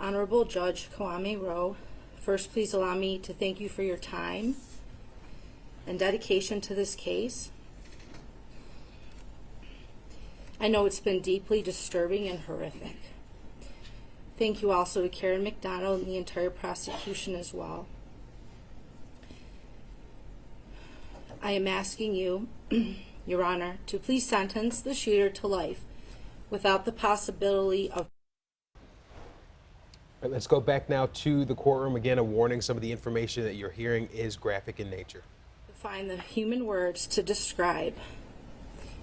Honorable Judge Kwame Rowe, first please allow me to thank you for your time and dedication to this case. I know it's been deeply disturbing and horrific. Thank you also to Karen McDonald and the entire prosecution as well. I am asking you, Your Honor, to please sentence the shooter to life without the possibility of... All right, let's go back now to the courtroom. Again, a warning, some of the information that you're hearing is graphic in nature. To find the human words to describe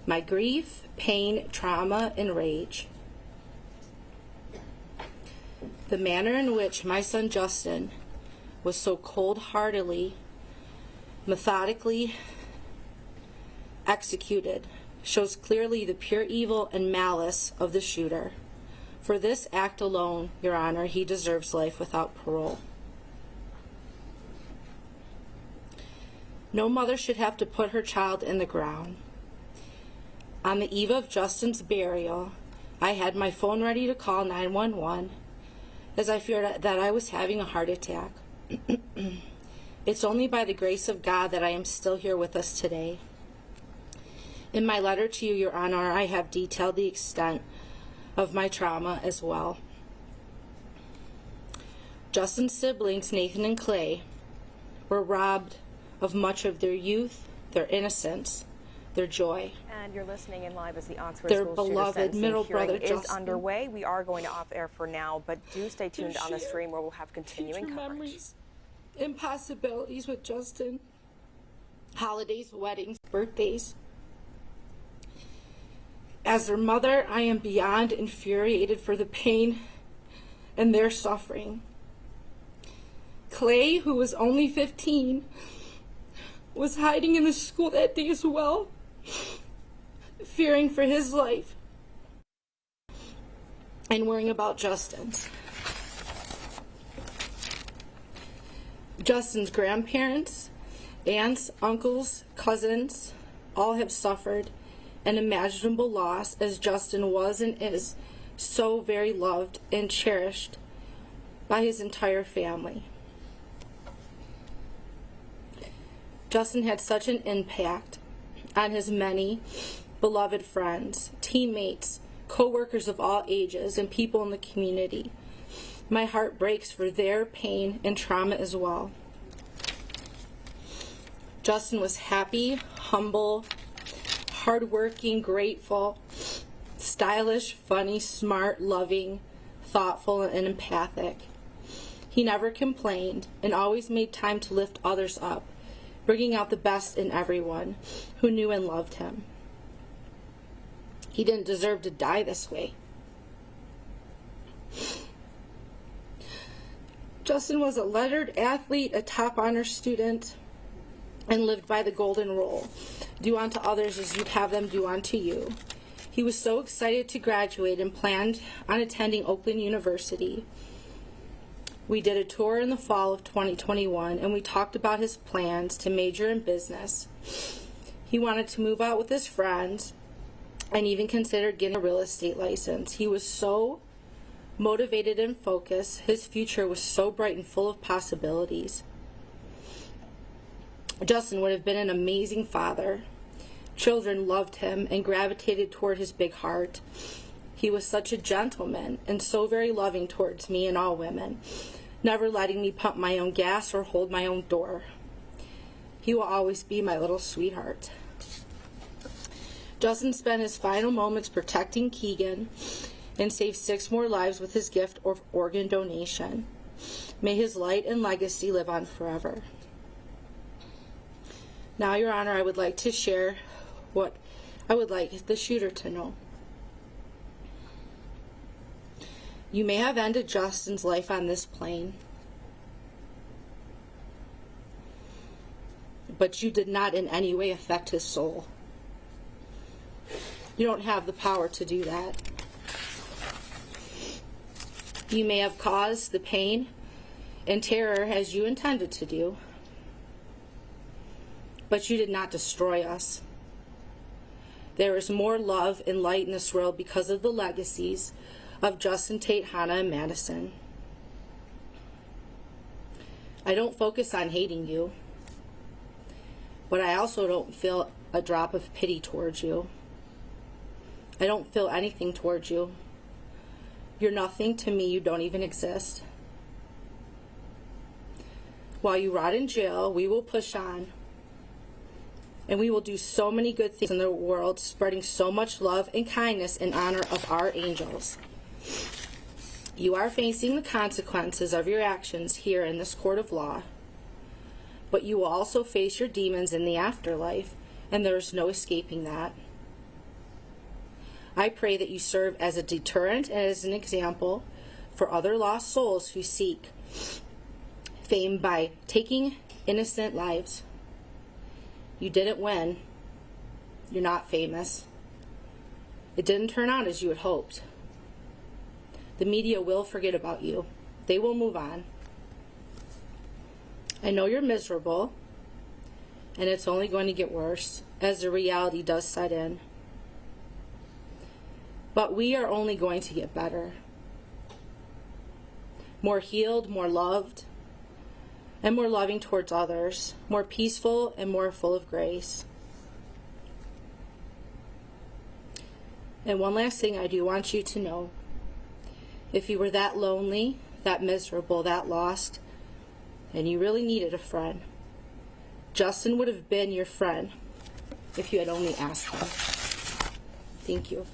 my grief, pain, trauma, and rage. The manner in which my son Justin was so cold-heartedly, methodically executed shows clearly the pure evil and malice of the shooter. For this act alone, Your Honor, he deserves life without parole. No mother should have to put her child in the ground. On the eve of Justin's burial, I had my phone ready to call 911 as I feared that I was having a heart attack. It's only by the grace of God that I am still here with us today. In my letter to you, Your Honor, I have detailed the extent of my trauma as well. Justin's siblings, Nathan and Clay, were robbed of much of their youth, their innocence, their joy. And you're listening in live as the Oxford Their School beloved middle brother is underway. We are going to off air for now, but do stay tuned on the stream where we'll have continuing coverage. Memories, impossibilities with Justin, holidays, weddings, birthdays. As their mother, I am beyond infuriated for the pain and their suffering. Clay, who was only 15, was hiding in the school that day as well, fearing for his life and worrying about Justin's. Justin's grandparents, aunts, uncles, cousins, all have suffered an unimaginable loss, as Justin was and is so very loved and cherished by his entire family. Justin had such an impact on his many beloved friends, teammates, co-workers of all ages, and people in the community. My heart breaks for their pain and trauma as well. Justin was happy, humble, hardworking, grateful, stylish, funny, smart, loving, thoughtful, and empathic. He never complained and always made time to lift others up, bringing out the best in everyone who knew and loved him. He didn't deserve to die this way. Justin was a lettered athlete, a top honor student, and lived by the golden rule. Do unto others as you'd have them do unto you. He was so excited to graduate and planned on attending Oakland University. We did a tour in the fall of 2021, and we talked about his plans to major in business. He wanted to move out with his friends and even considered getting a real estate license. He was so motivated and focused. His future was so bright and full of possibilities. Justin would have been an amazing father. Children loved him and gravitated toward his big heart. He was such a gentleman and so very loving towards me and all women, never letting me pump my own gas or hold my own door. He will always be my little sweetheart. Justin spent his final moments protecting Keegan and saved 6 more lives with his gift of organ donation. May his light and legacy live on forever. Now, Your Honor, I would like to share what I would like the shooter to know. You may have ended Justin's life on this plane, but you did not in any way affect his soul. You don't have the power to do that. You may have caused the pain and terror as you intended to do, but you did not destroy us. There is more love and light in this world because of the legacies of Justin, Tate, Hannah, and Madison. I don't focus on hating you, but I also don't feel a drop of pity towards you. I don't feel anything towards you. You're nothing to me. You don't even exist. While you rot in jail, we will push on. And we will do so many good things in the world, spreading so much love and kindness in honor of our angels. You are facing the consequences of your actions here in this court of law, but you will also face your demons in the afterlife, and there is no escaping that. I pray that you serve as a deterrent and as an example for other lost souls who seek fame by taking innocent lives. You didn't win. You're not famous. It didn't turn out as you had hoped. The media will forget about you. They will move on. I know you're miserable, and it's only going to get worse as the reality does set in. But we are only going to get better. More healed, more loved, and more loving towards others, more peaceful and more full of grace. And one last thing I do want you to know. If you were that lonely, that miserable, that lost, and you really needed a friend, Justin would have been your friend if you had only asked him. Thank you.